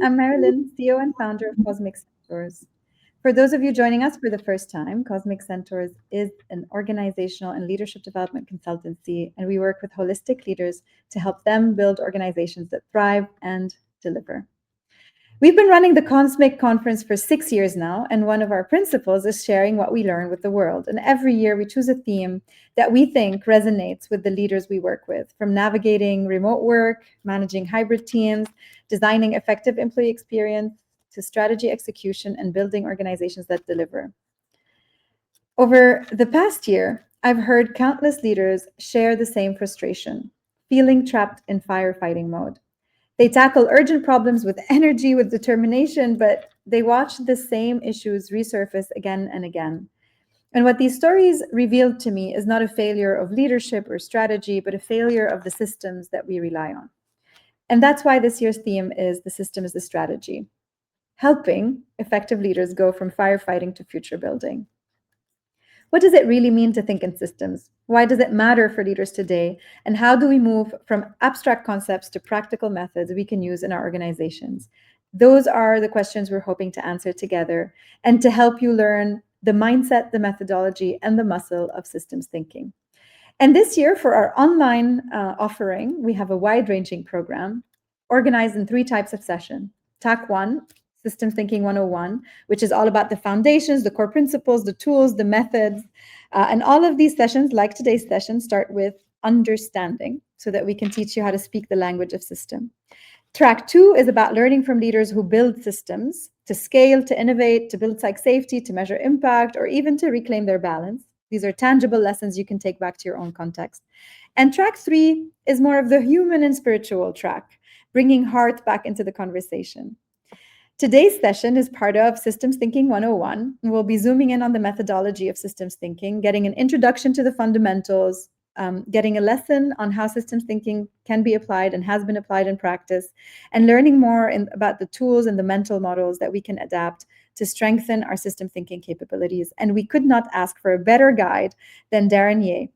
I'm Marilyn, CEO and founder of Cosmic Centaurs. For those of you joining us for the first time, Cosmic Centaurs is an organizational and leadership development consultancy, and we work with holistic leaders to help them build organizations that thrive and deliver. We've been running the Cosmic Conference for 6 years now, and one of our principles is sharing what we learn with the world. And every year we choose a theme that we think resonates with the leaders we work with, from navigating remote work, managing hybrid teams, designing effective employee experience, to strategy execution and building organizations that deliver. Over the past year, I've heard countless leaders share the same frustration, feeling trapped in firefighting mode. They tackle urgent problems with energy, with determination, but they watch the same issues resurface again and again. And what these stories revealed to me is not a failure of leadership or strategy, but a failure of the systems that we rely on. And that's why this year's theme is "The System is the Strategy," helping effective leaders go from firefighting to future building. What does it really mean to think in systems? Why does it matter for leaders today? And how do we move from abstract concepts to practical methods we can use in our organizations? Those are the questions we're hoping to answer together and to help you learn the mindset, the methodology, and the muscle of systems thinking. And this year, for our online offering, we have a wide-ranging program organized in 3 types of session. Tack 1, Systems Thinking 101, which is all about the foundations, the core principles, the tools, the methods. And all of these sessions, like today's session, start with understanding so that we can teach you how to speak the language of system. Track 2 is about learning from leaders who build systems to scale, to innovate, to build psych safety, to measure impact, or even to reclaim their balance. These are tangible lessons you can take back to your own context. And track 3 is more of the human and spiritual track, bringing heart back into the conversation. Today's session is part of Systems Thinking 101. We'll be zooming in on the methodology of systems thinking, getting an introduction to the fundamentals, getting a lesson on how systems thinking can be applied and has been applied in practice, and learning more about the tools and the mental models that we can adapt to strengthen our system thinking capabilities. And we could not ask for a better guide than Darren Yeh,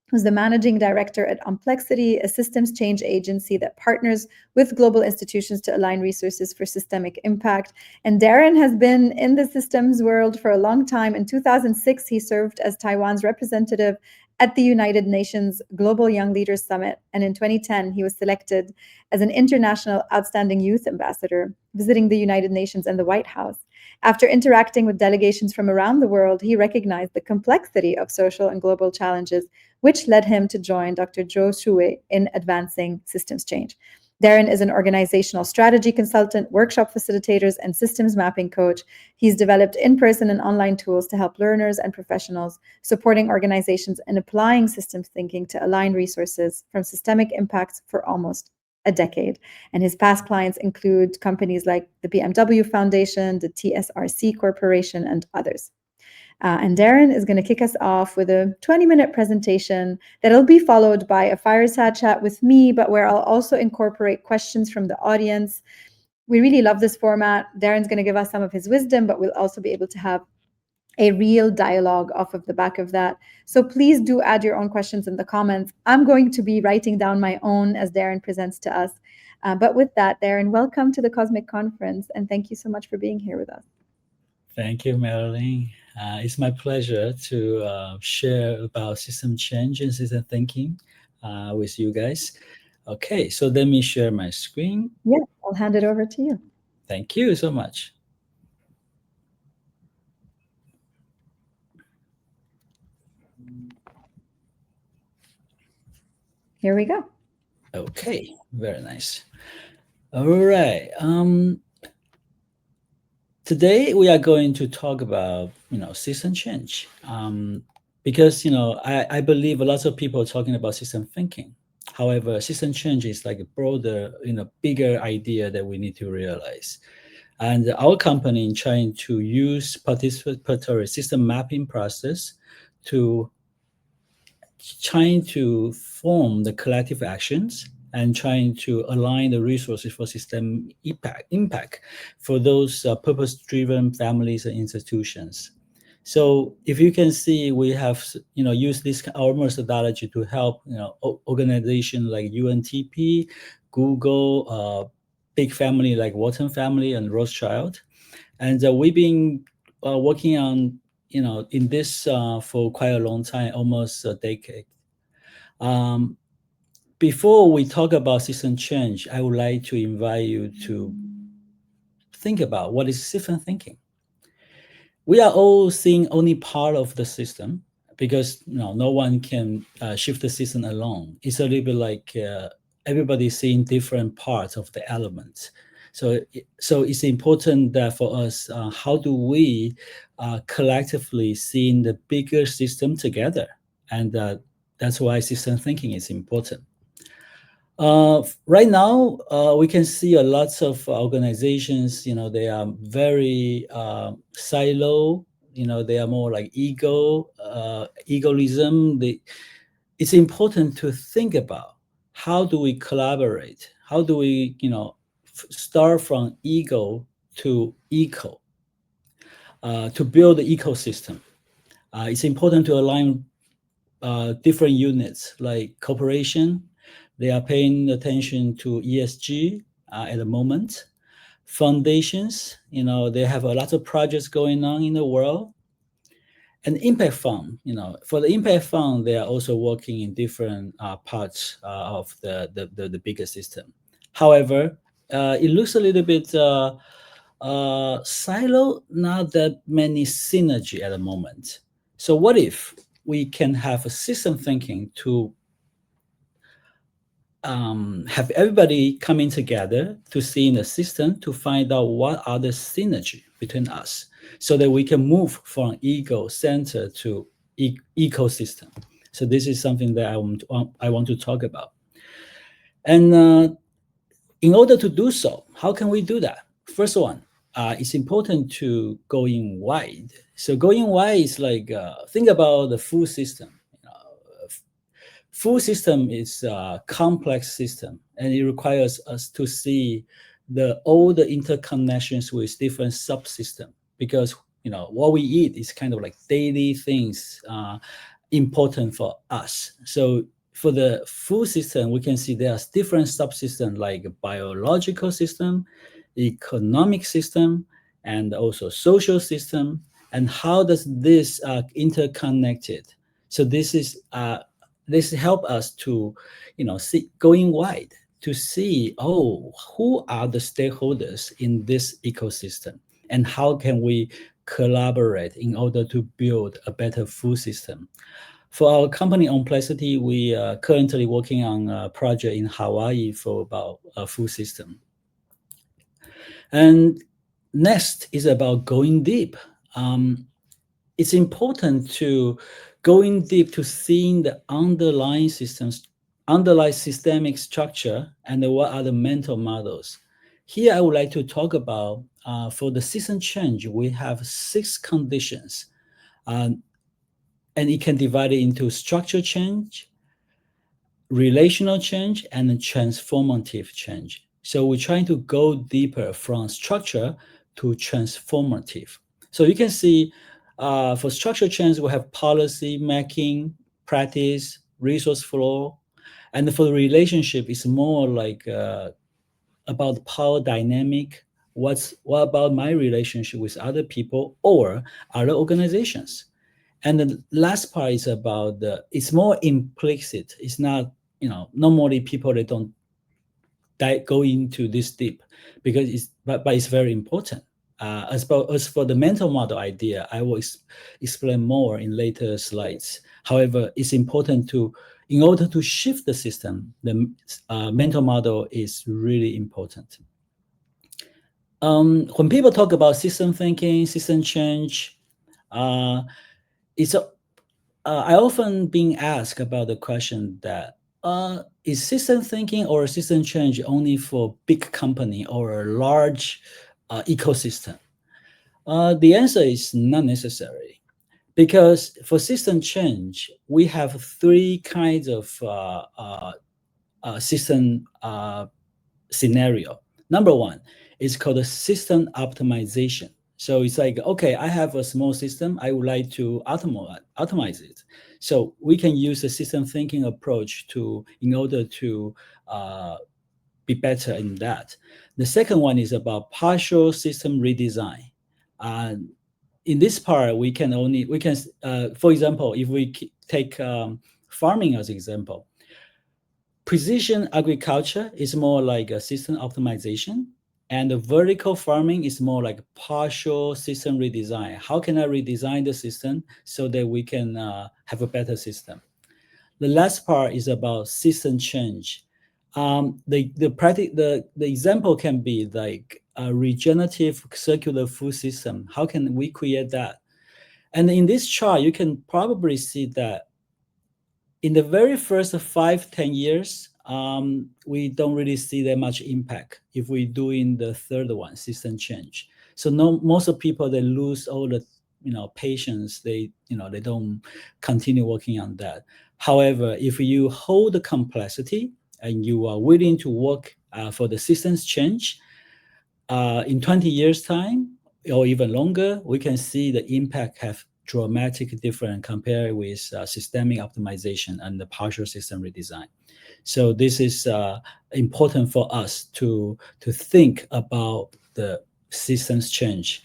who's the managing director at Omplexity, a systems change agency that partners with global institutions to align resources for systemic impact. And Darren has been in the systems world for a long time. In 2006, he served as Taiwan's representative at the United Nations Global Young Leaders Summit. And in 2010, he was selected as an International Outstanding Youth Ambassador, visiting the United Nations and the White House. After interacting with delegations from around the world, he recognized the complexity of social and global challenges, which led him to join Dr. Zhou Shuwei in advancing systems change. Darren is an organizational strategy consultant, workshop facilitators, and systems mapping coach. He's developed in-person and online tools to help learners and professionals, supporting organizations and applying systems thinking to align resources from systemic impacts for almost a decade. And his past clients include companies like the BMW Foundation, the TSRC Corporation, and others. And Darren is going to kick us off with a 20-minute presentation that'll be followed by a fireside chat with me, but where I'll also incorporate questions from the audience. We really love this format. Darren's going to give us some of his wisdom, but we'll also be able to have a real dialogue off of the back of that. So please do add your own questions in the comments. I'm going to be writing down my own as Darren presents to us. But with that, Darren, welcome to the Cosmic Conference, and thank you so much for being here with us. Thank you, Marilyn. It's my pleasure to share about system change and system thinking with you guys. Okay, so let me share my screen. Yeah, I'll hand it over to you. Thank you so much. Here we go. Okay, very nice. All right. Today we are going to talk about system change because I believe a lot of people are talking about system thinking. However, system change is like a broader, bigger idea that we need to realize. And our company is trying to use participatory system mapping process to trying to form the collective actions and trying to align the resources for system impact for those purpose-driven families and institutions. So if you can see, we have used our methodology to help organizations like UNTP, Google, big family like Walton family and Rothschild, and we've been working on in this for quite a long time, almost a decade. Um, Before we talk about system change, I would like to invite you to think about what is system thinking. We are all seeing only part of the system because no one can shift the system alone. It's a little bit like everybody seeing different parts of the elements. So it's important that for us, how do we collectively see the bigger system together? And that's why system thinking is important. Right now, we can see a lots of organizations. They are very silo. They are more like egoism. It's important to think about how do we collaborate? How do we, start from ego to eco to build the ecosystem. It's important to align different units like corporation. They are paying attention to ESG at the moment. Foundations, they have a lot of projects going on in the world. And impact fund, for the impact fund, they are also working in different parts of the bigger system. However, it looks a little bit silo, not that many synergy at the moment. So what if we can have a system thinking to have everybody coming together to see in the system to find out what are the synergy between us so that we can move from ego center to ecosystem. So this is something that I want to talk about. And in order to do so, how can we do that? First one, it's important to go in wide. So going wide is like, think about the full system. Full system is a complex system, and it requires us to see all the interconnections with different subsystems, because what we eat is kind of like daily things important for us. So for the full system, we can see there's different subsystems like biological system, economic system, and also social system. And how does this interconnected? So this help us to see going wide to see who are the stakeholders in this ecosystem and how can we collaborate in order to build a better food system. For our company Omplexity, we are currently working on a project in Hawaii for about a food system. And next is about going deep. It's important to going deep to seeing the underlying systemic structure and what are the mental models. Here, I would like to talk about for the system change, we have 6 conditions, and it can divide it into structure change, relational change, and transformative change. So we're trying to go deeper from structure to transformative. So you can see for structure change, we have policy making, practice, resource flow. And for the relationship, it's more like about power dynamic. What about my relationship with other people or other organizations? And the last part is about it's more implicit. It's not, normally people, they don't go into this deep because but it's very important. As for the mental model idea, I will explain more in later slides. However, it's important in order to shift the system, the mental model is really important. When people talk about system thinking, system change, I often being asked about the question that is system thinking or system change only for big company or a large ecosystem? The answer is not necessary, because for system change, we have 3 kinds of system scenario. Number 1 is called a system optimization. So it's like, okay, I have a small system. I would like to optimize it. So we can use a system thinking approach in order to be better in that. The second one is about partial system redesign. In this part, for example, if we take farming as example, precision agriculture is more like a system optimization, and the vertical farming is more like partial system redesign. How can I redesign the system so that we can have a better system? The last part is about system change. The example can be like a regenerative circular food system. How can we create that? And in this chart, you can probably see that in the very first 5-10 years, we don't really see that much impact if we do in the third one, system change. So most of people, they lose all the patience. They don't continue working on that. However, if you hold the complexity and you are willing to work for the systems change, in 20 years time or even longer, we can see the impact have dramatically different compared with systemic optimization and the partial system redesign. So this is important for us to think about the systems change.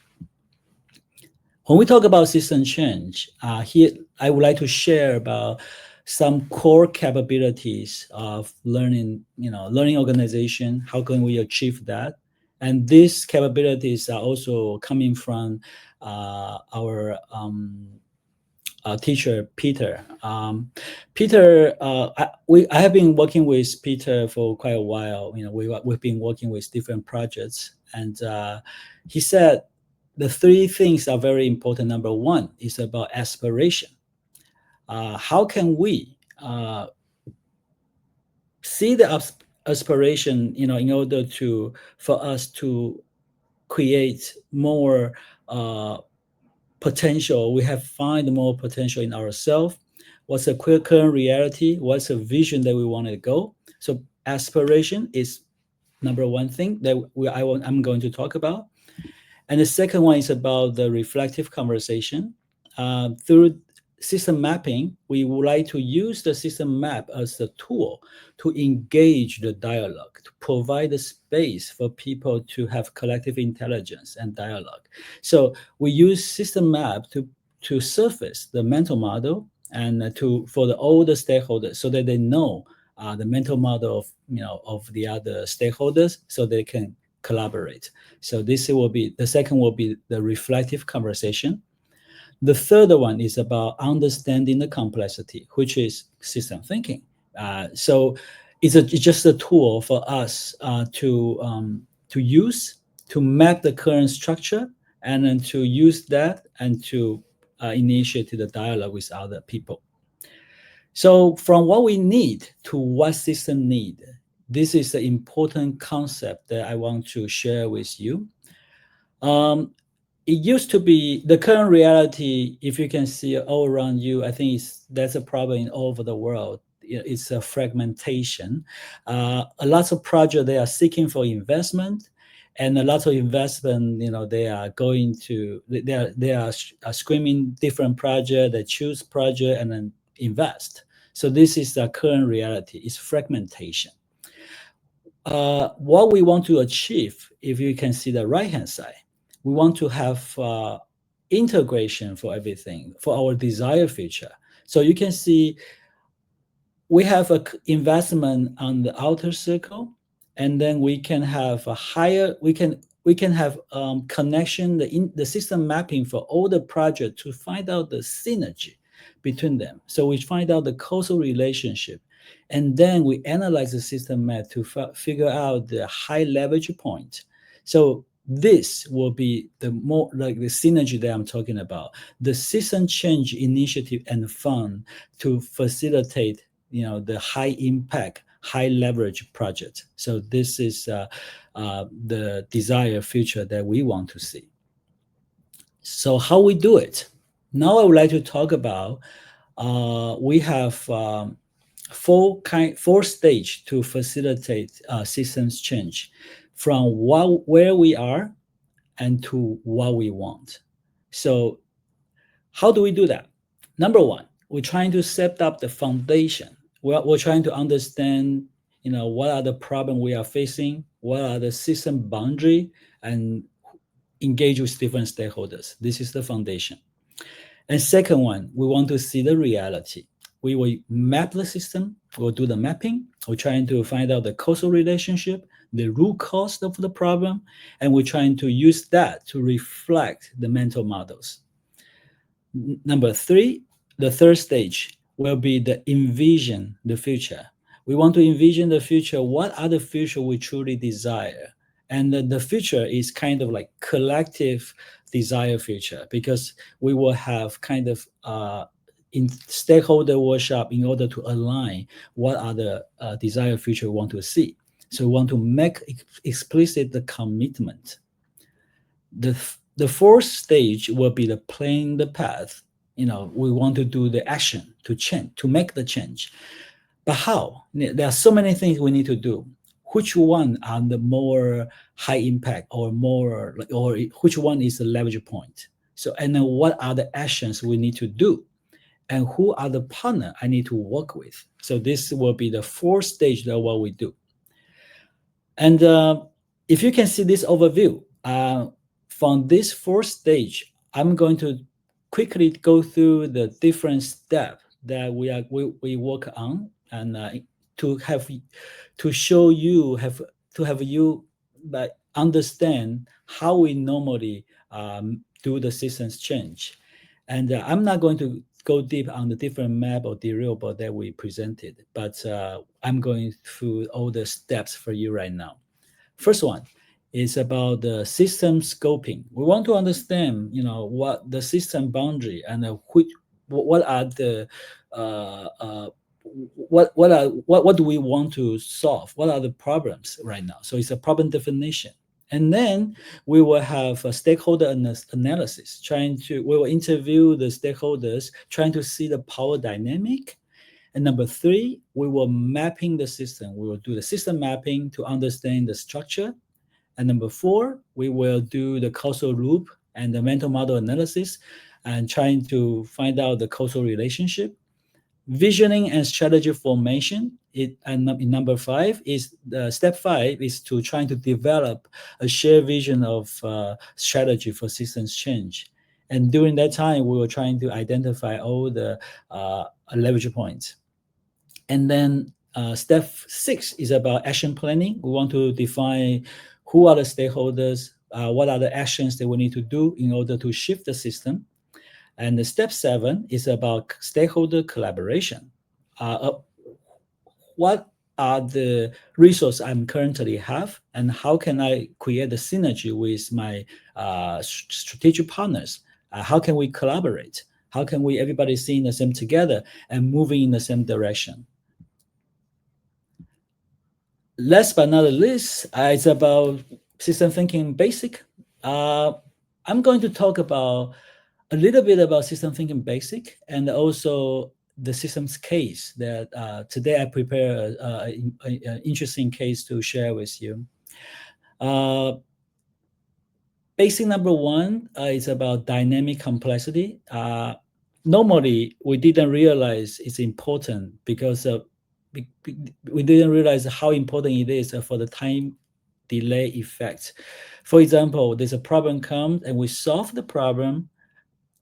When we talk about system change, here I would like to share about some core capabilities of learning organization. How can we achieve that? And these capabilities are also coming from our teacher, Peter. I have been working with Peter for quite a while. We've been working with different projects, and he said the three things are very important. Number one is about aspiration. How can we see the aspiration, in order for us to create more potential? We have find more potential in ourselves. What's the current reality? What's the vision that we want to go? So aspiration is number one thing that I'm going to talk about. And the second one is about the reflective conversation. Through system mapping, we would like to use the system map as a tool to engage the dialogue, to provide the space for people to have collective intelligence and dialogue. So we use system map to surface the mental model and for the older stakeholders, so that they know the mental model of the other stakeholders, so they can collaborate. So the second will be the reflective conversation. The third one is about understanding the complexity, which is system thinking. So it's just a tool for us to use to map the current structure, and then to use that and to initiate the dialogue with other people. So from what we need to what system need, this is the important concept that I want to share with you. It used to be the current reality. If you can see all around you, I think that's a problem in all over the world. It's a fragmentation. A lot of projects, they are seeking for investment, and a lot of investment, they are screaming different project. They choose project and then invest. So this is the current reality. It's fragmentation. What we want to achieve, if you can see the right-hand side, we want to have integration for everything, for our desired future. So you can see we have an investment on the outer circle, and then we can have we can have connection, the system mapping for all the projects to find out the synergy between them. So we find out the causal relationship, and then we analyze the system map to figure out the high leverage point. So this will be the more like the synergy that I'm talking about, the system change initiative and fund to facilitate the high impact, high leverage project. So this is the desired future that we want to see. So how we do it? Now I would like to talk about we have four stage to facilitate systems change, from where we are and to what we want. So how do we do that? Number one, we're trying to set up the foundation. We're trying to understand what are the problem we are facing, what are the system boundary, and engage with different stakeholders. This is the foundation. And second one, we want to see the reality. We will map the system, we'll do the mapping, we're trying to find out the causal relationship, the root cause of the problem, and we're trying to use that to reflect the mental models. Number three, the third stage will be the envision the future. We want to envision the future. What are the future we truly desire? And the future is kind of like collective desire future, because we will have kind of in stakeholder workshop in order to align what are the desired future we want to see. So we want to make explicit the commitment. The fourth stage will be the playing the path. We want to do the action to change, to make the change. But how? There are so many things we need to do. Which one are the more high impact, or which one is the leverage point? So, and then what are the actions we need to do? And who are the partner I need to work with? So this will be the fourth stage of what we do. And if you can see this overview, from this fourth stage, I'm going to quickly go through the different steps that we work on, and to show you understand how we normally do the systems change. And I'm not going to go deep on the different map or deliverable that we presented, but I'm going through all the steps for you right now. First one is about the system scoping. We want to understand, what the system boundary, and what are the what do we want to solve? What are the problems right now? So it's a problem definition. And then we will have a stakeholder analysis. We will interview the stakeholders, trying to see the power dynamic. And number three, we will mapping the system. We will do the system mapping to understand the structure. And number four, we will do the causal loop and the mental model analysis, and trying to find out the causal relationship. Visioning and strategy formation. And in number five is step five is to trying to develop a shared vision of strategy for systems change. And during that time, we were trying to identify all the leverage points. And then step six is about action planning. We want to define who are the stakeholders, what are the actions that we need to do in order to shift the system. And the step seven is about stakeholder collaboration. What are the resources I'm currently have, and how can I create the synergy with my strategic partners? How can we collaborate? How can we everybody seeing the same together and moving in the same direction? Last but not least, it's about system thinking basic. I'm going to talk about a little bit about system thinking basic, and also the systems case that today I prepare an interesting case to share with you. Basic number one is about dynamic complexity. Normally, we didn't realize it's important because we didn't realize how important it is for the time delay effect. For example, there's a problem comes and we solve the problem,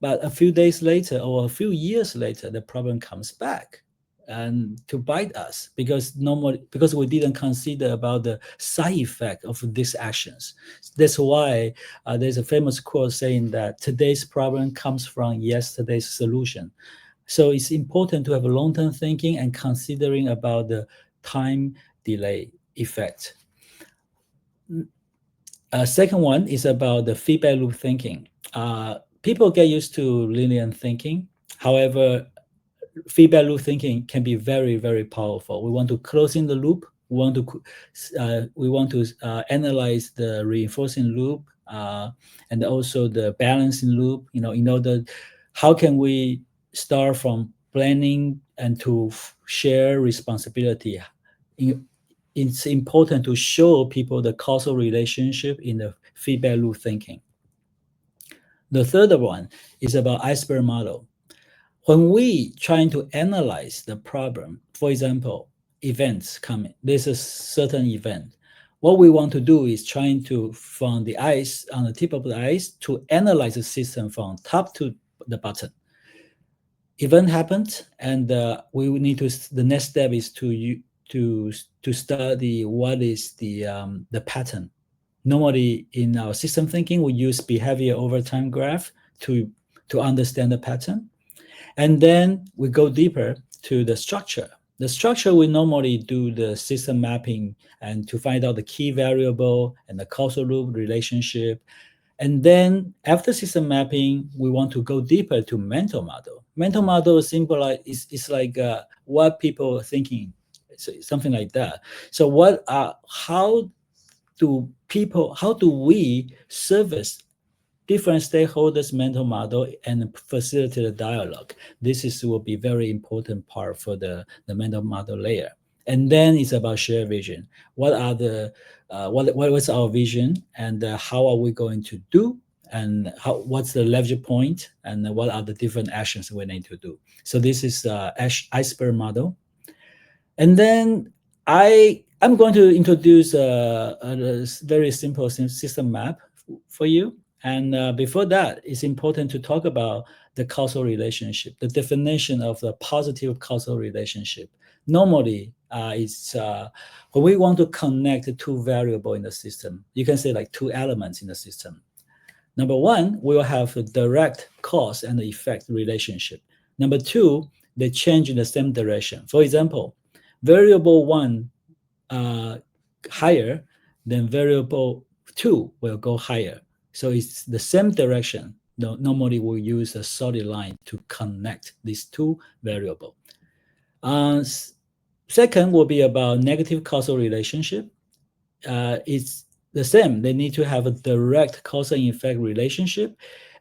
but a few days later or a few years later, the problem comes back and to bite us, because we didn't consider about the side effect of these actions. That's why there's a famous quote saying that today's problem comes from yesterday's solution. So it's important to have a long-term thinking and considering about the time delay effect. Second one is about the feedback loop thinking. People get used to linear thinking. However, feedback loop thinking can be very, very powerful. We want to close in the loop. We want to analyze the reinforcing loop and also the balancing loop. In order, how can we start from planning and to share responsibility? It's important to show people the causal relationship in the feedback loop thinking. The third one is about iceberg model. When we trying to analyze the problem, for example, events coming. There's a certain event. What we want to do is trying to from the ice on the tip of the ice to analyze the system from top to the bottom. Event happened, and we need to. The next step is to to study what is the pattern. Normally, in our system thinking, we use behavior over time graph to understand the pattern, and then we go deeper to the structure. The structure, we normally do the system mapping and to find out the key variable and the causal loop relationship. And then after system mapping, we want to go deeper to mental model. Mental model symbolize is like what people are thinking, so something like that. So how do we service different stakeholders' mental model and facilitate a dialogue? This will be very important part for the mental model layer. And then it's about shared vision. What are the what's our vision, and how are we going to do, and what's the leverage point, and what are the different actions we need to do? So this is iceberg model. And then I'm going to introduce a very simple system map for you. And before that, it's important to talk about the causal relationship, the definition of the positive causal relationship. Normally, it's when we want to connect two variables in the system, you can say like two elements in the system. Number one, we will have a direct cause and effect relationship. Number two, they change in the same direction. For example, variable one higher, then variable two will go higher. So it's the same direction. Normally we'll use a solid line to connect these two variables. Second will be about negative causal relationship. It's the same. They need to have a direct cause and effect relationship.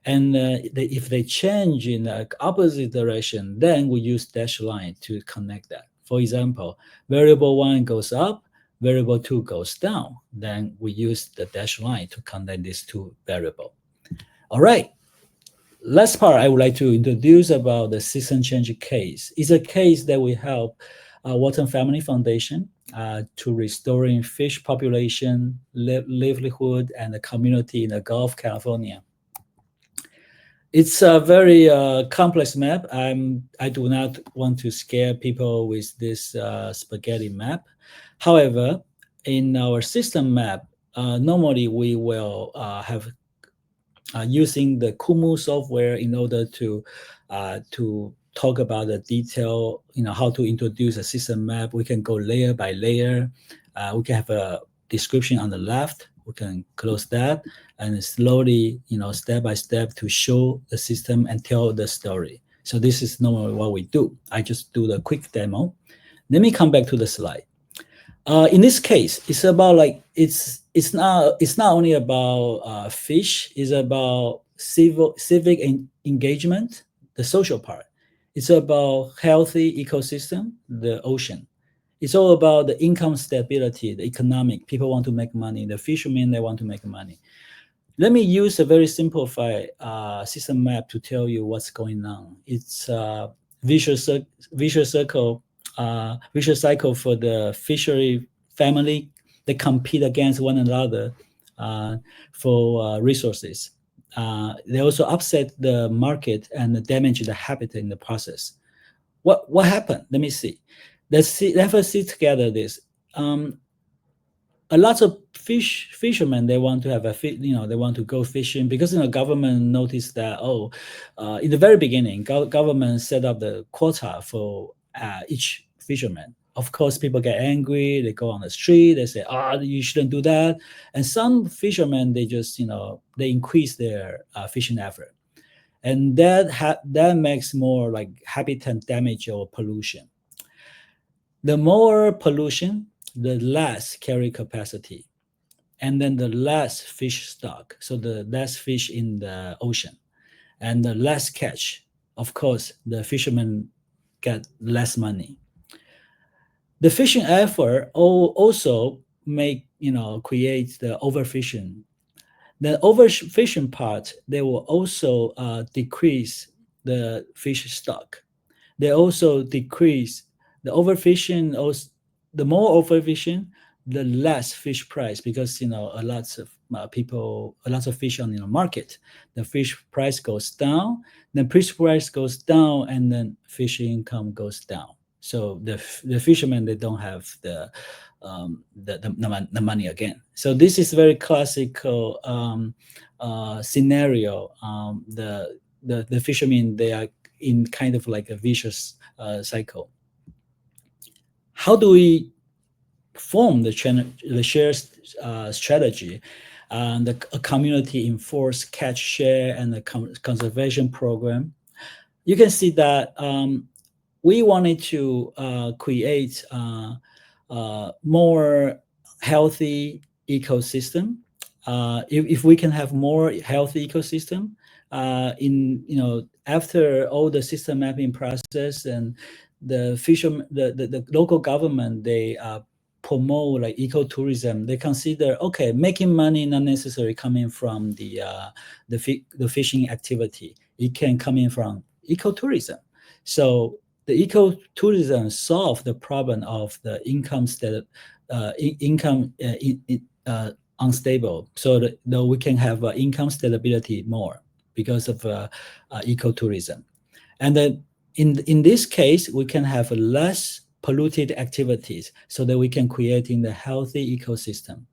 And if they change in the opposite direction, then we use dashed line to connect that. For example, variable one goes up, variable two goes down. Then we use the dashed line to connect these two variables. All right. Last part I would like to introduce about the system change case. It's a case that we help Walton Family Foundation to restoring fish population, livelihood, and the community in the Gulf of California. It's a very complex map. I do not want to scare people with this spaghetti map. However, in our system map, normally we will have using the Kumu software in order to talk about the detail, how to introduce a system map. We can go layer by layer. We can have a description on the left. We can close that and slowly, step by step to show the system and tell the story. So this is normally what we do. I just do the quick demo. Let me come back to the slide. In this case, it's about like it's not only about fish. It's about civic engagement, the social part. It's about healthy ecosystem, the ocean. It's all about the income stability, the economic. People want to make money. The fishermen, they want to make money. Let me use a very simplified system map to tell you what's going on. It's vicious cycle for the fishery family. They compete against one another for resources. They also upset the market and damage the habitat in the process. What happened? Let me see. Let us see together this. A lot of fishermen, they want to have they want to go fishing because government noticed that in the very beginning, government set up the quota for each fisherman. Of course, people get angry. They go on the street. They say, you shouldn't do that. And some fishermen, they just they increase their fishing effort, and that makes more like habitat damage or pollution. The more pollution, the less carry capacity, and then the less fish stock. So the less fish in the ocean, and the less catch. Of course, the fishermen get less money. The fishing effort also create the overfishing. The overfishing part, they will also decrease the fish stock. They also decrease the overfishing. Also, the more overfishing, the less fish price, because a lots of people, a lot of fish on the market, the fish price goes down, then fish price goes down, and then fish income goes down. So the fishermen, they don't have the money again. So this is very classical scenario. The fishermen, they are in kind of like a vicious cycle. How do we form the share strategy and a community enforced catch share and the conservation program? You can see that we wanted to create more healthy ecosystem. If we can have more healthy ecosystem, after all the system mapping process, and the local government, they promote like ecotourism. They consider, okay, making money not necessarily coming from the fishing activity. It can come in from ecotourism. So the ecotourism solve the problem of the income unstable, so that we can have income stability more because of ecotourism. And then in this case, we can have less polluted activities, so that we can create in the healthy ecosystem.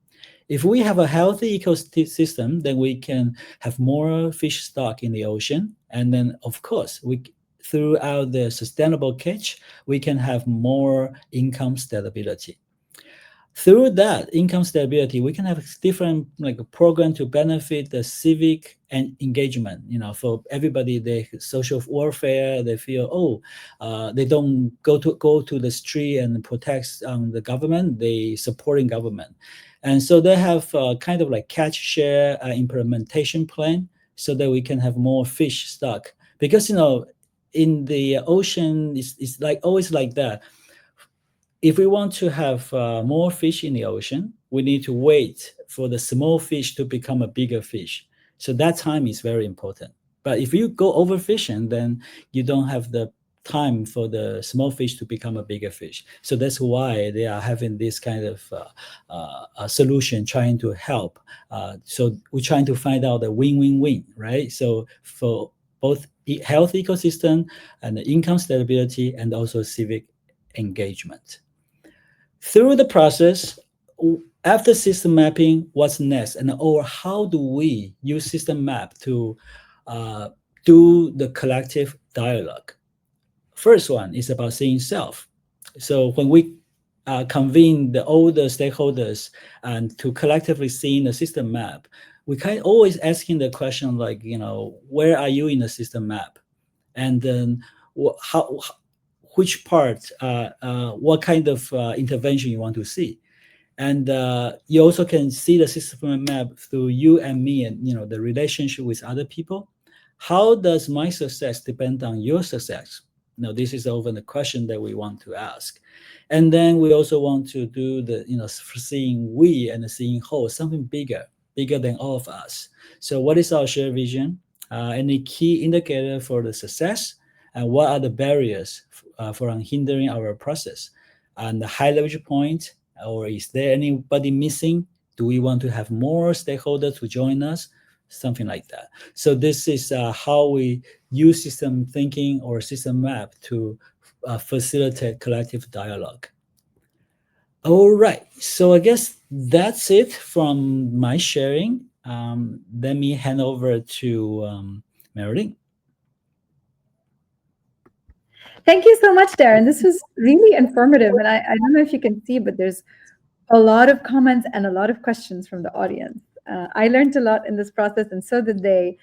If we have a healthy ecosystem, then we can have more fish stock in the ocean. And then, of course, throughout the sustainable catch, we can have more income stability. Through that income stability, we can have different like a program to benefit the civic and engagement. For everybody, they social warfare. They feel they don't go to the street and protect the government. They supporting government, and so they have kind of like catch share implementation plan, so that we can have more fish stock. Because in the ocean, it's like always like that. If we want to have more fish in the ocean, we need to wait for the small fish to become a bigger fish. So that time is very important. But if you go overfishing, then you don't have the time for the small fish to become a bigger fish. So that's why they are having this kind of solution, trying to help. So we're trying to find out the win-win-win, right? So for both health ecosystem and the income stability, and also civic engagement. Through the process, after system mapping, what's next? Or how do we use system map to do the collective dialogue? First one is about seeing self. So when we convene all the stakeholders and to collectively see in the system map, we kind of always asking the question like, where are you in the system map? And then which part, what kind of intervention you want to see. And you also can see the system map through you and me, and the relationship with other people. How does my success depend on your success? This is often the question that we want to ask. And then we also want to do the seeing we and seeing whole, something bigger than all of us. So what is our shared vision? Any key indicator for the success? And what are the barriers for hindering our process? And the high leverage point, or is there anybody missing? Do we want to have more stakeholders to join us? Something like that. So this is how we use system thinking or system map to facilitate collective dialogue. All right, so I guess that's it from my sharing. Let me hand over to Marilyn. Thank you so much, Darren. This was really informative. And I don't know if you can see, but there's a lot of comments and a lot of questions from the audience. I learned a lot in this process, and so did they.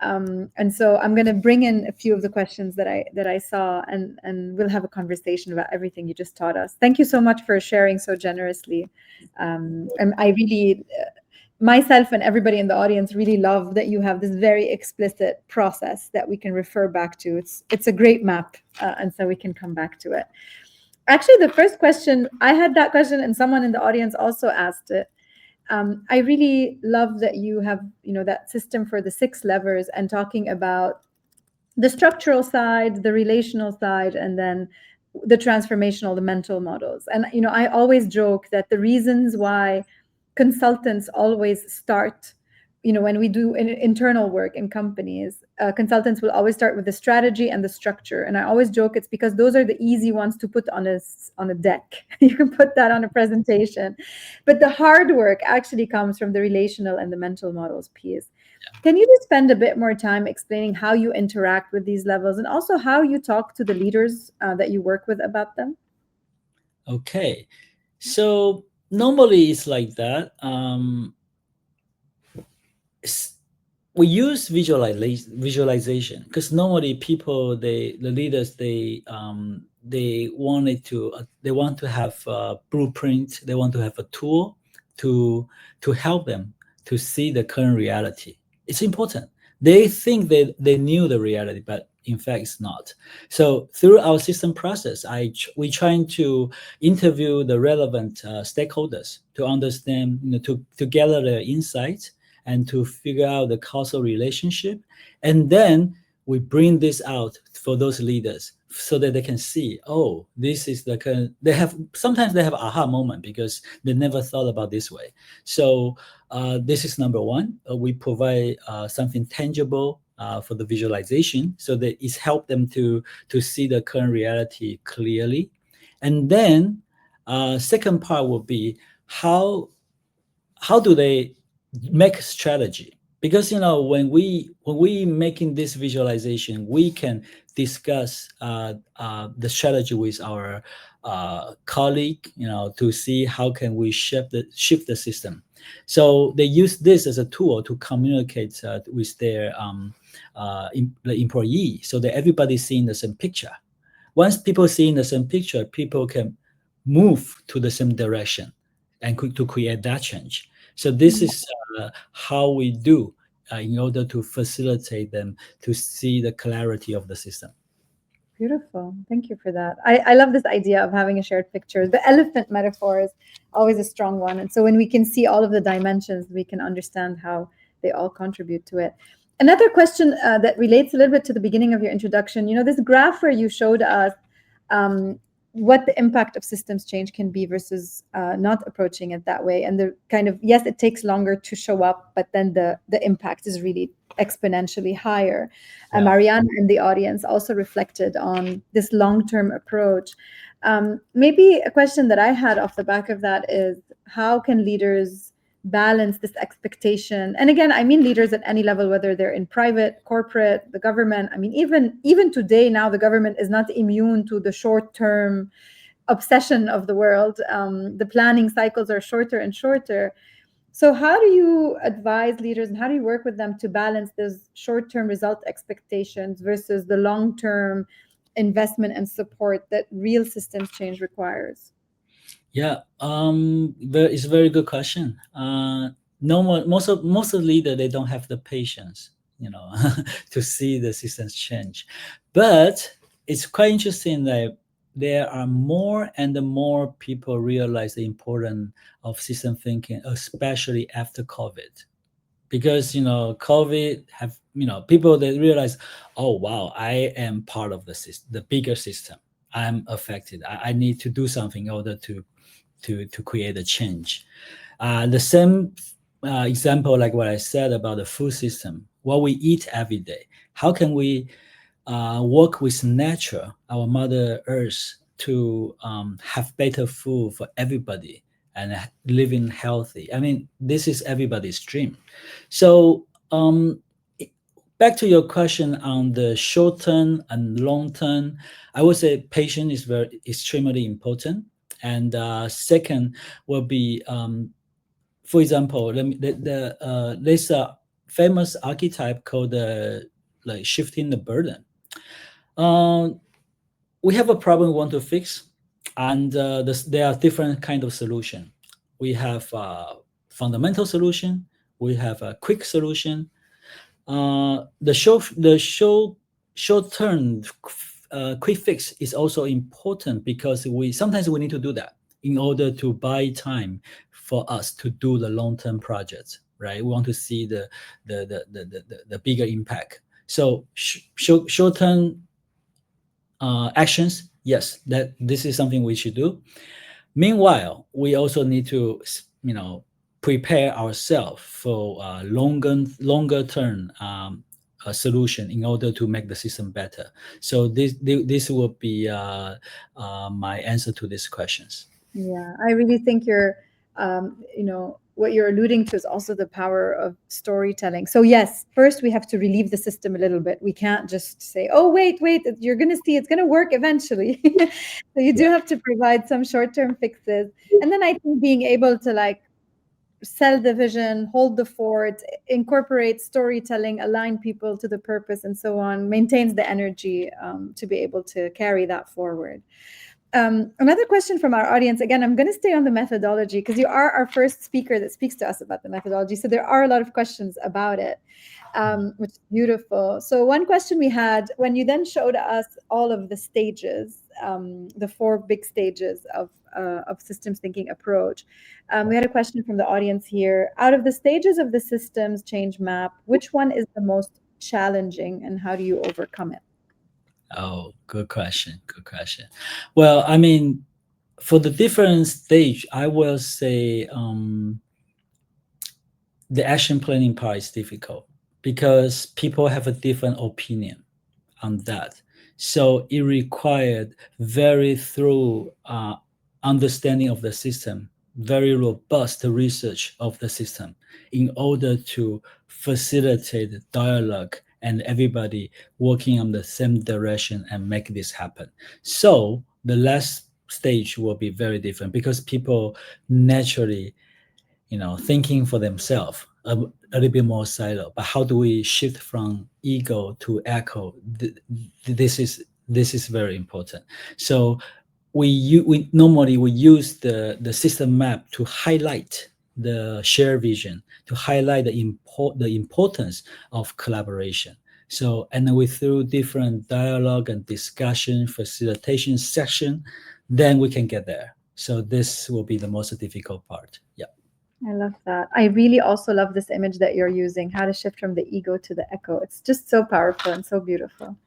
And so I'm going to bring in a few of the questions that I saw, and we'll have a conversation about everything you just taught us. Thank you so much for sharing so generously. And I really, myself and everybody in the audience, really love that you have this very explicit process that we can refer back to. It's a great map, and so we can come back to it. Actually, the first question, I had that question, and someone in the audience also asked it. I really love that you have, that system for the 6 levers, and talking about the structural side, the relational side, and then the transformational, the mental models. And I always joke that the reasons why consultants always start, when we do internal work in companies, consultants will always start with the strategy and the structure. And I always joke it's because those are the easy ones to put on a deck. You can put that on a presentation, but the hard work actually comes from the relational and the mental models piece. Can you just spend a bit more time explaining how you interact with these levels and also how you talk to the leaders that you work with about them? Okay, so normally it's like that. S- we use visualization because normally people, the leaders, they want to have a blueprint, they want to have a tool to help them to see the current reality. It's important. They think they knew the reality, but in fact it's not. So through our system process, we trying to interview the relevant stakeholders to understand, to gather their insights and to figure out the causal relationship. And then we bring this out for those leaders so that they can see, oh, this is the kind. Sometimes they have aha moment because they never thought about this way. So this is number one. We provide something tangible for the visualization, so that it's help them to see the current reality clearly. And then second part will be how do they make strategy, because when we making this visualization, we can discuss the strategy with our colleague, to see how can we shift the system. So they use this as a tool to communicate with their the employee, so that everybody's seeing the same picture. Once people see in the same picture, people can move to the same direction and to create that change. So this is how we do in order to facilitate them to see the clarity of the system. Beautiful. Thank you for that. I love this idea of having a shared picture. The elephant metaphor is always a strong one. And so when we can see all of the dimensions, we can understand how they all contribute to it. Another question that relates a little bit to the beginning of your introduction, this graph where you showed us um, what the impact of systems change can be versus not approaching it that way. And the kind of, yes, it takes longer to show up, but then the impact is really exponentially higher. Yeah. Marianne and the audience also reflected on this long-term approach. Maybe a question that I had off the back of that is, how can leaders balance this expectation? And again, I mean leaders at any level, whether they're in private, corporate, the government. I mean, even today now, the government is not immune to the short-term obsession of the world. The planning cycles are shorter and shorter. So how do you advise leaders and how do you work with them to balance those short-term result expectations versus the long-term investment and support that real systems change requires? Yeah, it's a very good question. No one, most of the leader, they don't have the patience, to see the systems change. But it's quite interesting that there are more and more people realize the importance of system thinking, especially after COVID, because COVID have people that realize, oh wow, I am part of the system, the bigger system. I'm affected. I need to do something in order to create a change. The same example, like what I said about the food system, what we eat every day. How can we work with nature, our Mother Earth, to have better food for everybody and living healthy? I mean, this is everybody's dream. So back to your question on the short term and long term, I would say patience is very extremely important. And second will be, for example, there's a famous archetype called like shifting the burden. Uh, we have a problem we want to fix, and there are different kind of solution. We have fundamental solution. We have a quick solution. Short term quick fix is also important because we sometimes we need to do that in order to buy time for us to do the long term projects. Right? We want to see the bigger impact. So short term actions, yes, that this is something we should do. Meanwhile, we also need to, prepare ourselves for longer term solution in order to make the system better. So this will be my answer to these questions. Yeah, I really think what you're alluding to is also the power of storytelling. So yes, first we have to relieve the system a little bit. We can't just say, "Oh, wait, you're going to see it's going to work eventually." So you do Yeah. have to provide some short-term fixes. And then I think being able to like sell the vision, hold the fort, incorporate storytelling, align people to the purpose, and so on, maintains the energy to be able to carry that forward. Another question from our audience. Again, I'm going to stay on the methodology because you are our first speaker that speaks to us about the methodology. So there are a lot of questions about it, which is beautiful. So one question we had when you then showed us all of the stages, the four big stages of systems thinking approach. We had a question from the audience here. Out of the stages of the systems change map, which one is the most challenging and how do you overcome it? Oh, good question. Good question. Well, I mean, for the different stage, I will say the action planning part is difficult because people have a different opinion on that. So it required very thorough understanding of the system, very robust research of the system in order to facilitate dialogue and everybody working on the same direction and make this happen. So the last stage will be very different because people naturally thinking for themselves a little bit more silo. But how do we shift from ego to echo? This is very important. So we normally we use the system map to highlight the shared vision, to highlight the importance of collaboration. So and then we through different dialogue and discussion facilitation section, then we can get there. So this will be the most difficult part. Yeah. I love that. I really also love this image that you're using, how to shift from the ego to the echo. It's just so powerful and so beautiful.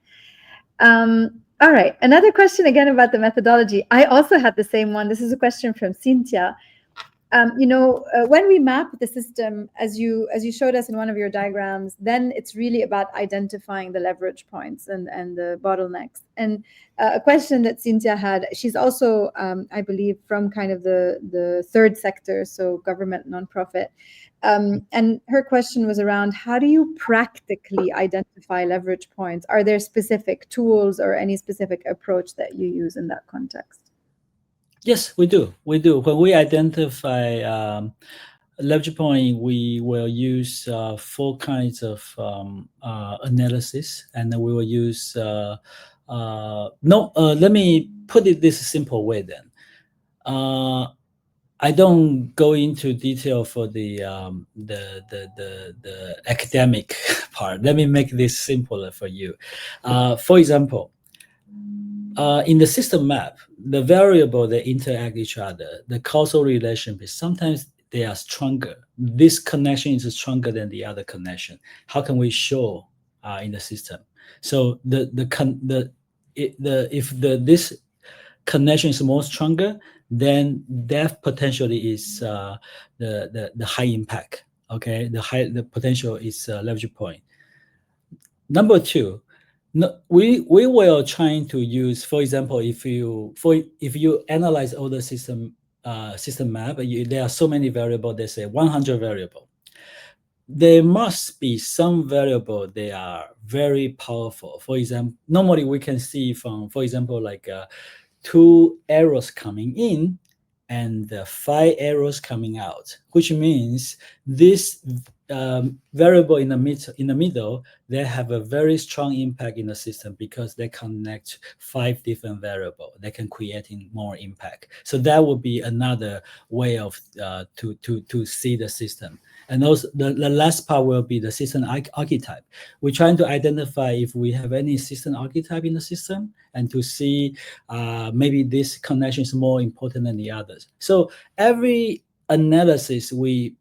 All right. Another question again about the methodology. I also had the same one. This is a question from Cynthia. When we map the system, as you showed us in one of your diagrams, then it's really about identifying the leverage points and the bottlenecks. And a question that Cynthia had, she's also, I believe, from kind of the third sector, so government, nonprofit. And her question was around how do you practically identify leverage points? Are there specific tools or any specific approach that you use in that context? Yes, we do. We do. When we identify leverage point, we will use four kinds of analysis, and then we will use. No, let me put it this simple way. Then, I don't go into detail for the academic part. Let me make this simpler for you. For example, in the system map, the variable that interact each other, the causal relationship, sometimes they are stronger. This connection is stronger than the other connection. How can we show in the system? So if this connection is more stronger, then that potentially is the high impact. Okay, the potential is leverage point. Number two, no, we will trying to use, for example, if you analyze all the system map, there are so many variables. They say 100 variable. There must be some variable they are very powerful. For example, normally we can see from, for example, like two arrows coming in and 5 arrows coming out, which means this variable in the middle, they have a very strong impact in the system because they connect 5 different variables. They can creating more impact. So that would be another way of to see the system. And also the last part will be the system archetype. We're trying to identify if we have any system archetype in the system and to see maybe this connection is more important than the others. So every analysis we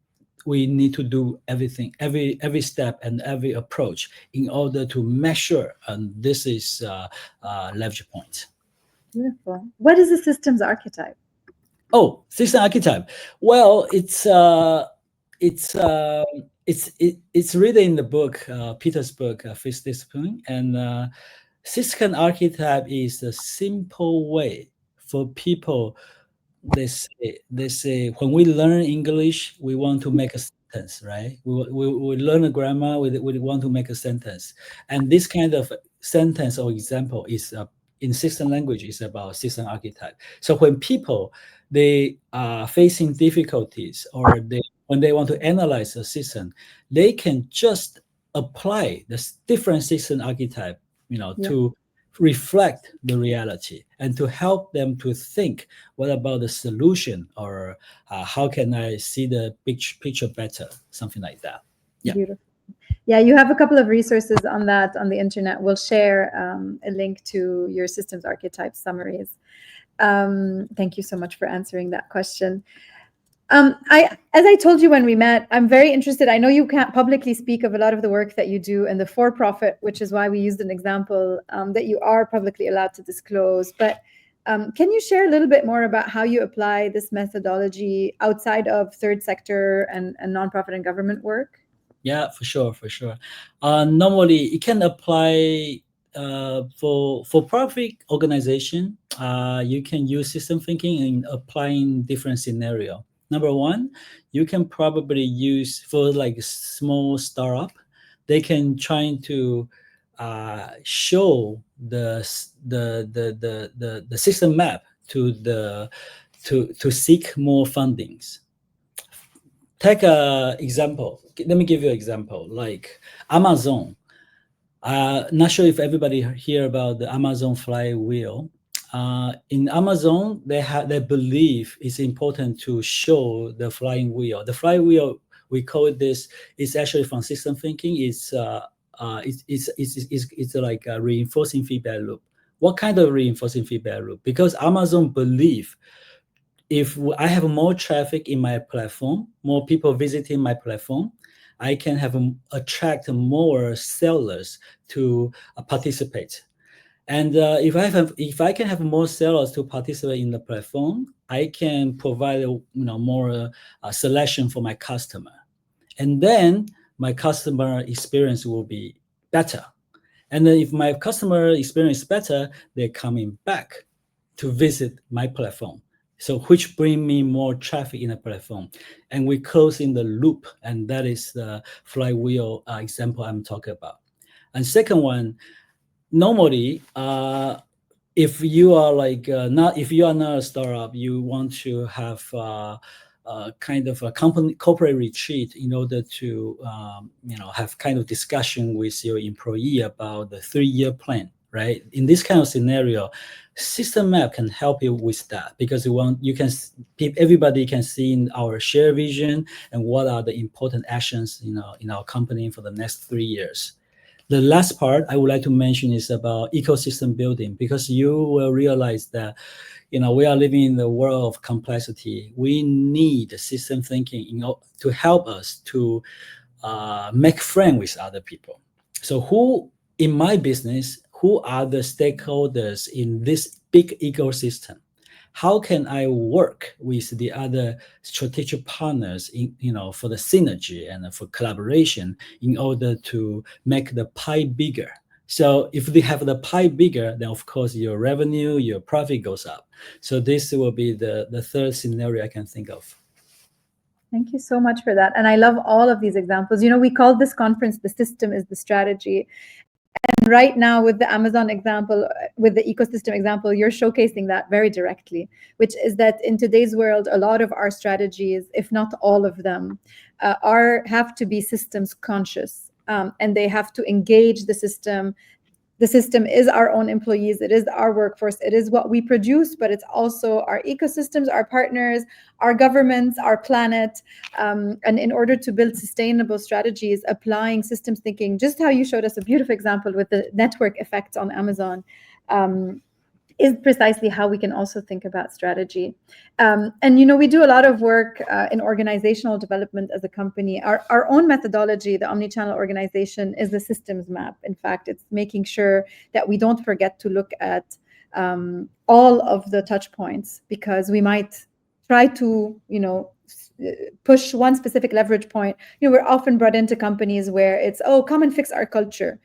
need to do everything, every step and every approach in order to measure, and this is leverage point. Beautiful. What is a systems archetype? Oh, system archetype. Well, it's written in the book, Peter's book, Fifth Discipline, and system archetype is a simple way for people. They say when we learn English, we want to make a sentence, right? We learn a grammar, we want to make a sentence, and this kind of sentence or example is in system language is about system archetype. So when people they are facing difficulties or when they want to analyze a system, they can just apply the different system archetype, Yeah, to reflect the reality and to help them to think what about the solution, or how can I see the picture better, something like that. Yeah. beautiful. Yeah, you have a couple of resources on that on the internet. We'll share a link to your systems archetype summaries. Thank you so much for answering that question. As I told you when we met, I'm very interested. I know you can't publicly speak of a lot of the work that you do in the for-profit, which is why we used an example that you are publicly allowed to disclose. But can you share a little bit more about how you apply this methodology outside of third sector and nonprofit and government work? Yeah, for sure, for sure. Normally, it can apply for profit organization. You can use system thinking in applying different scenario. Number one, you can probably use for like small startup. They can try to show the system map to to seek more fundings. Take a example. Let me give you an example. Like Amazon. Not sure if everybody hear about the Amazon flywheel. In Amazon, they believe it's important to show the flying wheel. The flywheel, we call this, is actually from system thinking. It's like a reinforcing feedback loop. What kind of reinforcing feedback loop? Because Amazon believe if I have more traffic in my platform, more people visiting my platform, I can attract more sellers to participate. And if I can have more sellers to participate in the platform, I can provide more selection for my customer, and then my customer experience will be better. And then if my customer experience is better, they're coming back to visit my platform. So which bring me more traffic in the platform. And we close in the loop. And that is the flywheel example I'm talking about. And second one, normally, if you are if you are not a startup, you want to have kind of a corporate retreat in order to have kind of discussion with your employee about the 3-year plan, right? In this kind of scenario, system map can help you with that, because everybody can see in our shared vision and what are the important actions in our company for the next 3 years. The last part I would like to mention is about ecosystem building, because you will realize that we are living in the world of complexity. We need system thinking to help us to make friends with other people. So who in my business, who are the stakeholders in this big ecosystem? How can I work with the other strategic partners for the synergy and for collaboration in order to make the pie bigger? So if they have the pie bigger, then of course your revenue, your profit goes up. So this will be the third scenario I can think of. Thank you so much for that. And I love all of these examples. We called this conference "The System is the Strategy." And right now, with the Amazon example, with the ecosystem example, you're showcasing that very directly, which is that in today's world, a lot of our strategies, if not all of them, have to be systems conscious, and they have to engage the system. The system is our own employees, it is our workforce, it is what we produce, but it's also our ecosystems, our partners, our governments, our planet. And in order to build sustainable strategies, applying systems thinking, just how you showed us a beautiful example with the network effects on Amazon, is precisely how we can also think about strategy. And we do a lot of work in organizational development as a company. Our own methodology, the omnichannel organization, is the systems map. In fact, it's making sure that we don't forget to look at all of the touch points, because we might try to, push one specific leverage point. We're often brought into companies where it's, oh, come and fix our culture.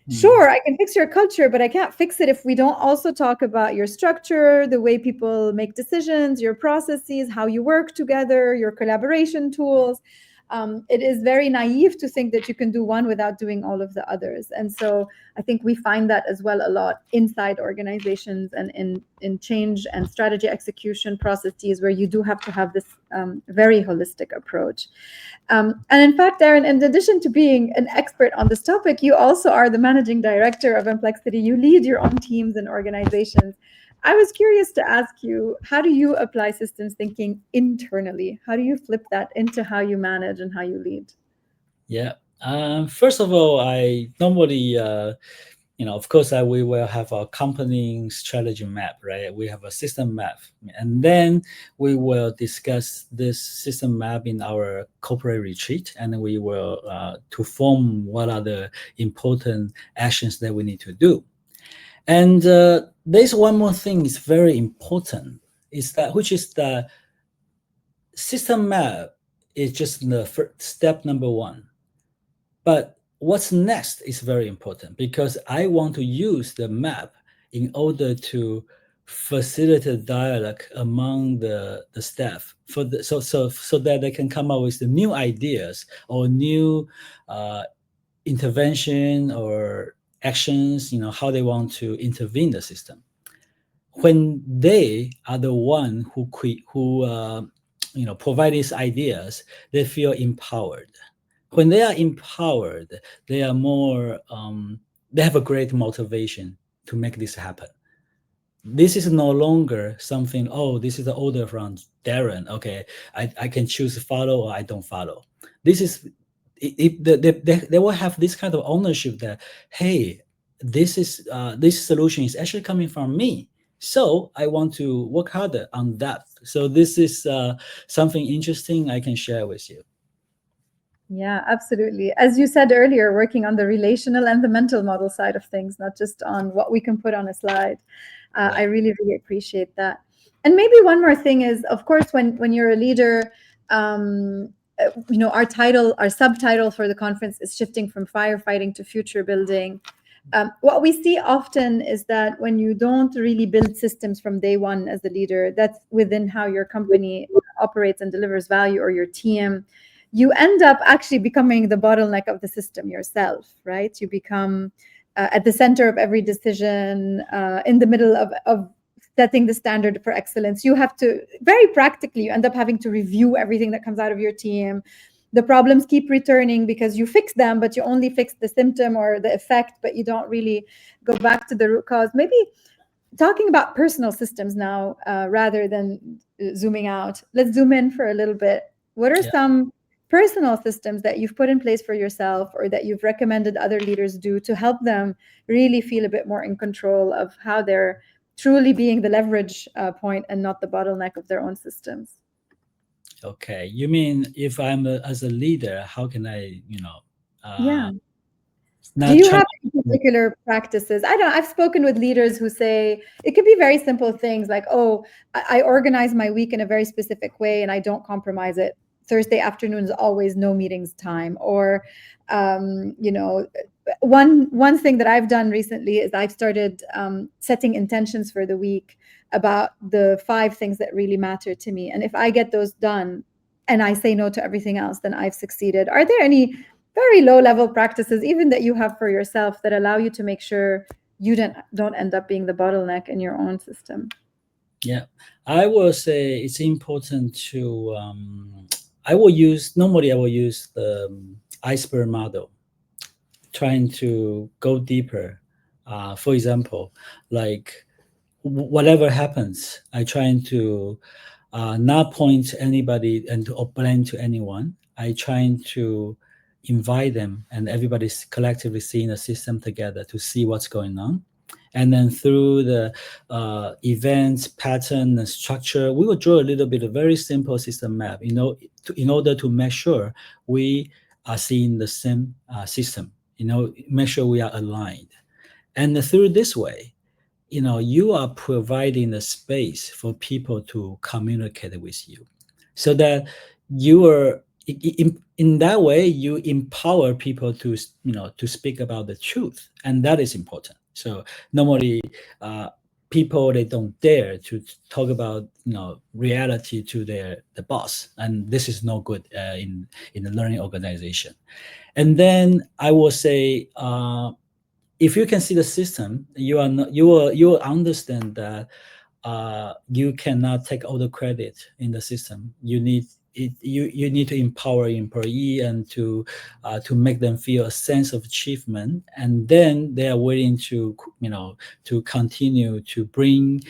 Sure, I can fix your culture, but I can't fix it if we don't also talk about your structure, the way people make decisions, your processes, how you work together, your collaboration tools. It is very naive to think that you can do one without doing all of the others. And so I think we find that as well a lot inside organizations and in change and strategy execution processes, where you do have to have this very holistic approach. And in fact, Darren, in addition to being an expert on this topic, you also are the managing director of Omplexity. You lead your own teams and organizations. I was curious to ask you, how do you apply systems thinking internally? How do you flip that into how you manage and how you lead? Yeah. First of all, I normally, of course, we will have a company strategy map, right? We have a system map, and then we will discuss this system map in our corporate retreat, and we will to form what are the important actions that we need to do. And there's one more thing is very important, which is the system map is just the first step number one. But what's next is very important, because I want to use the map in order to facilitate dialogue among the staff so that they can come up with the new ideas or new intervention or actions, how they want to intervene the system. When they are the one who provide these ideas, they feel empowered. When they are empowered, they are more, they have a great motivation to make this happen. This is no longer something, oh, this is the order from Darren. Okay, I can choose to follow or I don't follow. This is, they will have this kind of ownership that, hey, this solution is actually coming from me. So I want to work harder on that. So this is something interesting I can share with you. Yeah, absolutely. As you said earlier, working on the relational and the mental model side of things, not just on what we can put on a slide. Right. I really, really appreciate that. And maybe one more thing is, of course, when you're a leader, our subtitle for the conference is shifting from firefighting to future building. What we see often is that when you don't really build systems from day one as a leader, that's within how your company operates and delivers value, or your team, you end up actually becoming the bottleneck of the system yourself, right? You become at the center of every decision, in the middle of setting the standard for excellence. You have to, very practically, you end up having to review everything that comes out of your team. The problems keep returning because you fix them, but you only fix the symptom or the effect, but you don't really go back to the root cause. Maybe talking about personal systems now, rather than zooming out, let's zoom in for a little bit. What are some personal systems that you've put in place for yourself, or that you've recommended other leaders do, to help them really feel a bit more in control of how they're truly being the leverage point and not the bottleneck of their own systems? Okay, you mean if I'm as a leader, how can I, do you have any particular practices? I've spoken with leaders who say it could be very simple things like, oh, I organize my week in a very specific way and I don't compromise it. Thursday afternoon is always no meetings time. Or, one thing that I've done recently is I've started setting intentions for the week about the 5 things that really matter to me. And if I get those done and I say no to everything else, then I've succeeded. Are there any very low-level practices, even that you have for yourself, that allow you to make sure you don't end up being the bottleneck in your own system? Yeah, I will say it's important to, I will use the iceberg model, trying to go deeper. For example, like whatever happens, I trying to not point to anybody and to blame to anyone. I trying to invite them and everybody's collectively seeing the system together to see what's going on. And then through the events, pattern, and structure, we will draw a little bit of very simple system map, in order to make sure we are seeing the same system, make sure we are aligned. And through this way, you are providing the space for people to communicate with you, so that you are in that way you empower people to to speak about the truth, and that is important. So normally people, they don't dare to talk about reality to the boss, and this is no good in the learning organization. And then I will say, if you can see the system, you are not, you will understand that you cannot take all the credit in the system. You need you need to empower employee, and to make them feel a sense of achievement, and then they are willing to to continue to bring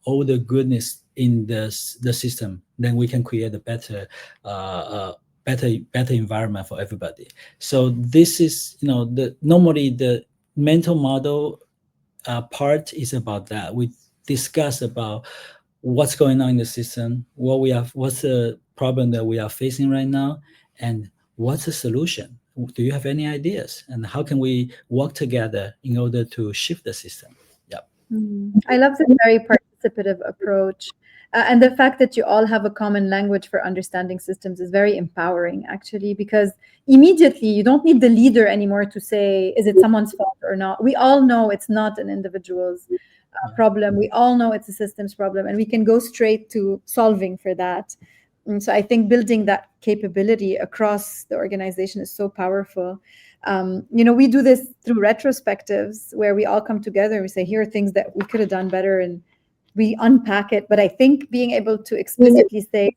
all the goodness in the system. Then we can create a better better environment for everybody. So this is the normally the mental model part is about that. We discuss about what's going on in the system, what's the problem that we are facing right now, and what's the solution. Do you have any ideas, and how can we work together in order to shift the system? Yeah. I love this very participative approach. And the fact that you all have a common language for understanding systems is very empowering, actually, because immediately you don't need the leader anymore to say, is it someone's fault or not? We all know it's not an individual's problem. We all know it's a systems problem, and we can go straight to solving for that. And so I think building that capability across the organization is so powerful. We do this through retrospectives where we all come together and we say, here are things that we could have done better, and we unpack it. But I think being able to explicitly say,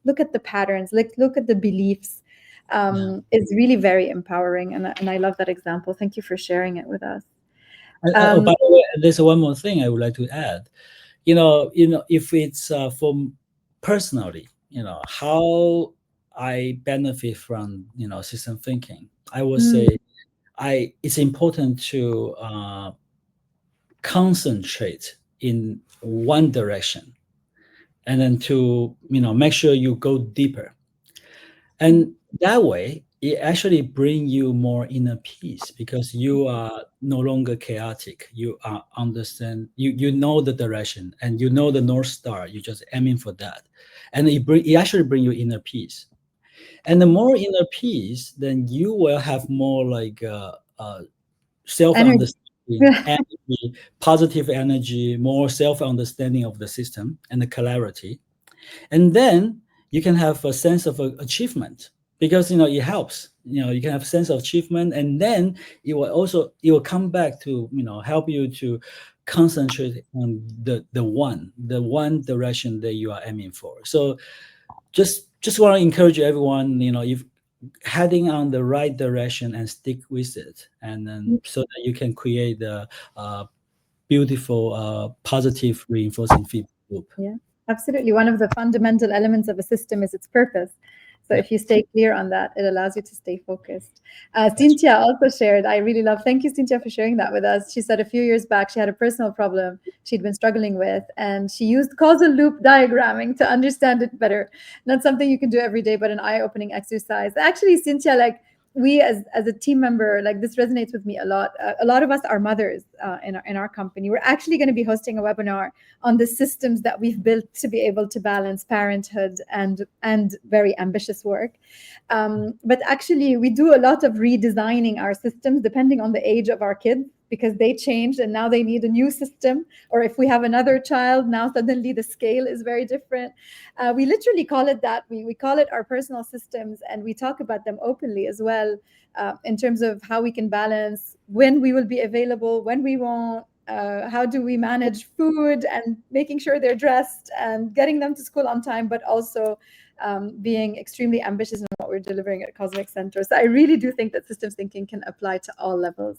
look at the patterns, look at the beliefs, is really very empowering. And I love that example. Thank you for sharing it with us. Oh, by the way, there's one more thing I would like to add. If it's from personally, how I benefit from system thinking, I would say it's important to concentrate in one direction, and then to make sure you go deeper, and that way it actually bring you more inner peace, because you are no longer chaotic. You are understand, you know the direction, and you know the North Star. You just aiming for that, and it actually bring you inner peace. And the more inner peace, then you will have more like Energy. self-understanding, energy, positive energy, more self-understanding of the system and the clarity. And then you can have a sense of achievement, because it helps. You can have a sense of achievement, and then it will come back to help you to concentrate on the one direction that you are aiming for. So just want to encourage everyone, if heading on the right direction, and stick with it, and then so that you can create the beautiful positive reinforcing feedback loop. Yeah, absolutely. One of the fundamental elements of a system is its purpose. So if you stay clear on that, it allows you to stay focused. Cynthia also shared, I really love, thank you, Cynthia, for sharing that with us. She said a few years back, she had a personal problem she'd been struggling with, and she used causal loop diagramming to understand it better. Not something you can do every day, but an eye-opening exercise. Actually, Cynthia, like, we as a team member, like, this resonates with me a lot. A lot of us are mothers in our company. We're actually going to be hosting a webinar on the systems that we've built to be able to balance parenthood and very ambitious work. But actually, we do a lot of redesigning our systems depending on the age of our kids, because they changed and now they need a new system. Or if we have another child, now suddenly the scale is very different. We literally call it that. We call it our personal systems, and we talk about them openly as well, in terms of how we can balance when we will be available, when we won't. How do we manage food and making sure they're dressed and getting them to school on time, but also being extremely ambitious in what we're delivering at Cosmic Center. So I really do think that systems thinking can apply to all levels.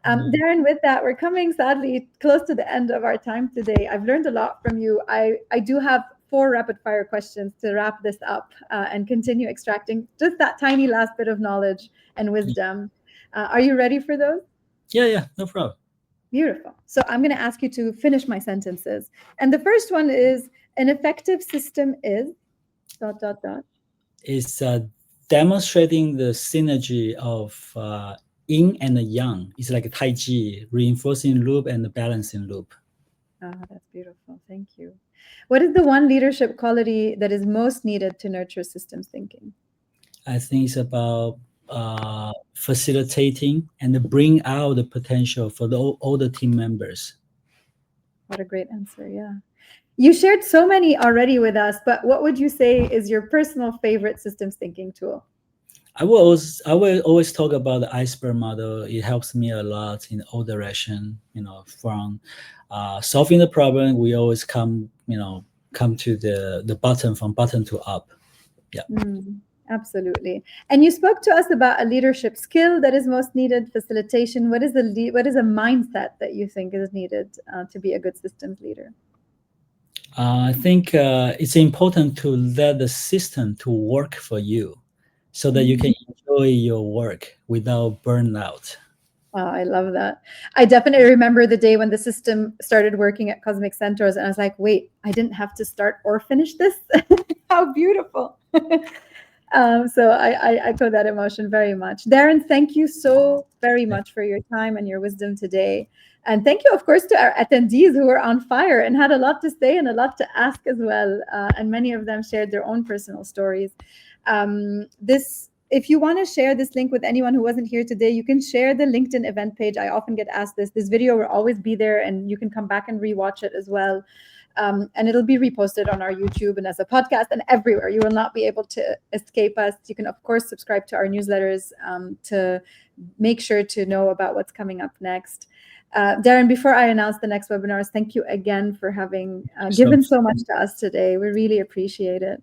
Darren, with that, we're coming sadly close to the end of our time today. I've learned a lot from you. I do have 4 rapid fire questions to wrap this up and continue extracting just that tiny last bit of knowledge and wisdom. Are you ready for those? Yeah, no problem. Beautiful. So I'm going to ask you to finish my sentences. And the first one is, an effective system is ... It's demonstrating the synergy of yin and yang. It's like a Tai Chi, reinforcing loop and the balancing loop. Oh, that's beautiful. Thank you. What is the one leadership quality that is most needed to nurture systems thinking? I think it's about facilitating and bring out the potential for all the team members. What a great answer. Yeah. You shared so many already with us, but what would you say is your personal favorite systems thinking tool? I will always talk about the iceberg model. It helps me a lot in all direction. From solving the problem, we always come to the bottom, from bottom to up. Yeah. Absolutely. And you spoke to us about a leadership skill that is most needed, facilitation. What is what is a mindset that you think is needed to be a good systems leader? I think it's important to let the system to work for you, so that you can enjoy your work without burnout. Oh, I love that. I definitely remember the day when the system started working at Cosmic Centaurs, and I was like, wait, I didn't have to start or finish this? How beautiful. So I echo that emotion very much. Darren, thank you so very much for your time and your wisdom today. And thank you, of course, to our attendees who were on fire and had a lot to say and a lot to ask as well. And many of them shared their own personal stories. If you want to share this link with anyone who wasn't here today, you can share the LinkedIn event page. I often get asked this. This video will always be there, and you can come back and rewatch it as well. And it'll be reposted on our YouTube and as a podcast and everywhere. You will not be able to escape us. You can, of course, subscribe to our newsletters to make sure to know about what's coming up next. Darren, before I announce the next webinars, thank you again for having given so much to us today. We really appreciate it.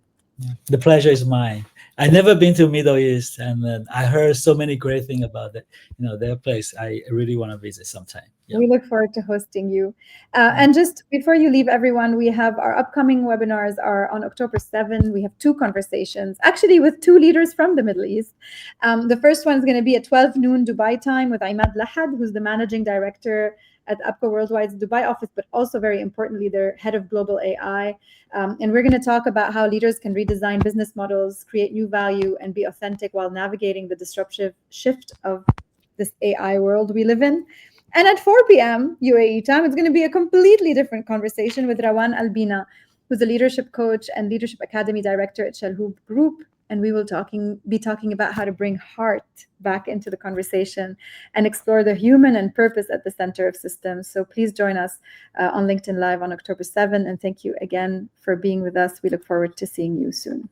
The pleasure is mine. I never been to Middle East, and I heard so many great things about their place. I really want to visit sometime. Yeah. We look forward to hosting you. And just before you leave, everyone, we have our upcoming webinars are on October 7. We have 2 conversations, actually with 2 leaders from the Middle East. The first one is going to be at 12 noon Dubai time with Imad Lahad, who's the managing director at APCO Worldwide's Dubai office, but also very importantly, their head of global AI. And we're going to talk about how leaders can redesign business models, create new value, and be authentic while navigating the disruptive shift of this AI world we live in. And at 4 p.m. UAE time, it's going to be a completely different conversation with Rawan Albina, who's a leadership coach and leadership academy director at Shalhoub Group. And we will be talking about how to bring heart back into the conversation and explore the human and purpose at the center of systems. So please join us on LinkedIn Live on October 7. And thank you again for being with us. We look forward to seeing you soon.